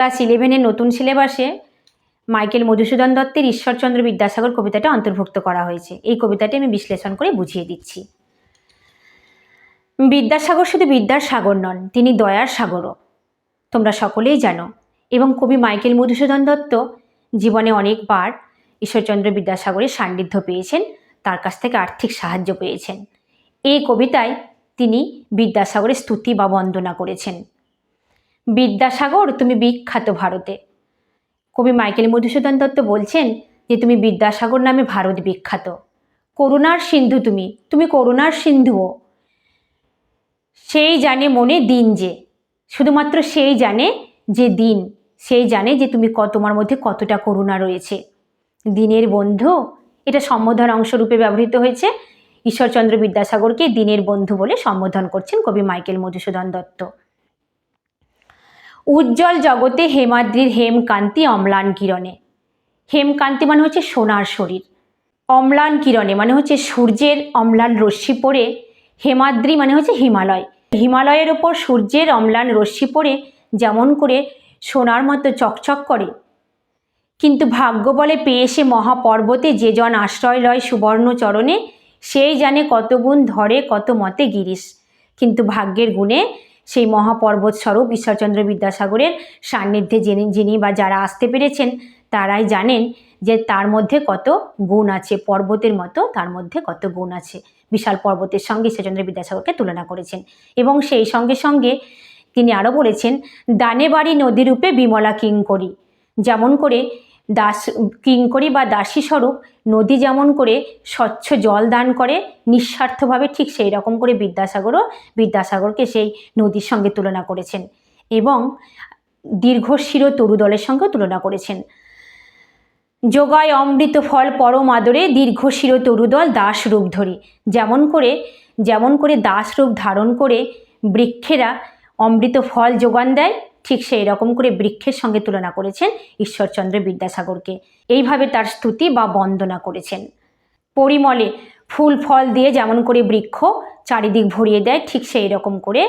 Class 11-এর নতুন সিলেবাসে Michael Madhusudan দত্তের ঈশ্বরচন্দ্র বিদ্যাসাগর কবিতাটা অন্তর্ভুক্ত করা হয়েছে। এই কবিতাটি আমি বিশ্লেষণ করে বুঝিয়ে দিচ্ছি। বিদ্যাসাগর শুধু বিদ্যার সাগর নন, তিনি দয়ার সাগরও, তোমরা সকলেই জানো। এবং কবি মাইকেল মধুসূদন দত্ত জীবনে অনেকবার ঈশ্বরচন্দ্র বিদ্যাসাগরের সান্নিধ্য পেয়েছেন, তার কাছ থেকে আর্থিক সাহায্য পেয়েছেন। এই কবিতায় তিনি বিদ্যাসাগরের স্তুতি বা বন্দনা করেছেন। বিদ্যাসাগর তুমি বিখ্যাত ভারতে। কবি মাইকেল মধুসূদন দত্ত বলছেন যে তুমি বিদ্যাসাগর নামে ভারত বিখ্যাত। করুণার সিন্ধু তুমি, তুমি করুণার সিন্ধুও। সেই জানে মনে দিন যে, শুধুমাত্র সেই জানে যে দিন, সেই জানে যে তুমি তোমার মধ্যে কতটা করুণা রয়েছে। দিনের বন্ধু, এটা সম্বোধন অংশরূপে ব্যবহৃত হয়েছে। ঈশ্বরচন্দ্র বিদ্যাসাগরকে দিনের বন্ধু বলে সম্বোধন করছেন কবি মাইকেল মধুসূদন দত্ত। উজ্জ্বল জগতে হেমাদ্রির হেমকান্তি অম্লান কিরণে। হেমকান্তি মানে হচ্ছে সোনার শরীর, অম্লান কিরণে মানে হচ্ছে সূর্যের অম্লান রশ্মি পড়ে, হেমাদ্রি মানে হচ্ছে হিমালয়, হিমালয়ের ওপর সূর্যের অম্লান রশ্মি পড়ে যেমন করে সোনার মতো চকচক করে, কিন্তু ভাগ্য বলে পেয়ে সে মহাপর্বতে যে জন আশ্রয় লয় সুবর্ণ চরণে, সেই জানে কত গুণ ধরে কত মতে গিরিশ। কিন্তু ভাগ্যের গুণে সেই মহাপর্বত স্বরূপ ঈশ্বরচন্দ্র বিদ্যাসাগরের সান্নিধ্যে যিনি বা যারা আসতে পেরেছেন তারাই জানেন যে তার মধ্যে কত গুণ আছে, পর্বতের মতো তার মধ্যে কত গুণ আছে। বিশাল পর্বতের সঙ্গে ঈশ্বরচন্দ্র বিদ্যাসাগরকে তুলনা করেছেন। এবং সেই সঙ্গে সঙ্গে তিনি আরও বলেছেন, দানে বাড়ি নদীরূপে বিমলা কিঙ্করী। যেমন করে কিঙ্করী বা দাসী স্বরূপ নদী যেমন করে স্বচ্ছ জল দান করে নিঃস্বার্থভাবে, ঠিক সেই রকম করে বিদ্যাসাগরকে সেই নদীর সঙ্গে তুলনা করেছেন। এবং দীর্ঘশির তরুদলের সঙ্গে তুলনা করেছেন। যোগায় অমৃত ফল পরম আদরে দীর্ঘশির তরুদল দাস রূপ ধরি। যেমন করে দাস রূপ ধারণ করে বৃক্ষেরা অমৃত ফল যোগান দেয়, ঠিক সেই রকম করে বৃক্ষের সঙ্গে তুলনা করেছেন ঈশ্বরচন্দ্র বিদ্যাসাগরকে। এইভাবে তার স্তুতি বা বন্দনা করেছেন। পরিমলে ফুল ফল দিয়ে যেমন করে বৃক্ষ চারিদিক ভরিয়ে দেয়, ঠিক সেই রকম করে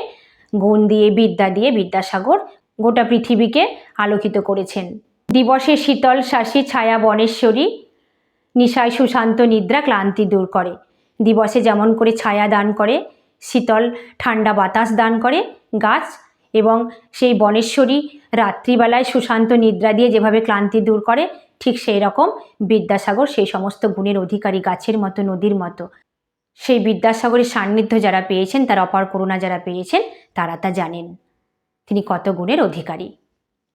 গুণ দিয়ে বিদ্যা দিয়ে বিদ্যাসাগর গোটা পৃথিবীকে আলোকিত করেছেন। দিবসে শীতল শাসী ছায়া বনেশ্বরী, নিশায় সুশান্ত নিদ্রা ক্লান্তি দূর করে। দিবসে যেমন করে ছায়া দান করে, শীতল ঠান্ডা বাতাস দান করে গাছ, এবং সেই বনেশ্বরী রাত্রিবেলায় সুশান্ত নিদ্রা দিয়ে যেভাবে ক্লান্তি দূর করে, ঠিক সেই রকম বিদ্যাসাগর সেই সমস্ত গুণের অধিকারী, গাছের মতো নদীর মতো। সেই বিদ্যাসাগরের সান্নিধ্য যারা পেয়েছেন, তার অপার করুণা যারা পেয়েছেন, তারা তা জানেন তিনি কত গুণের অধিকারী।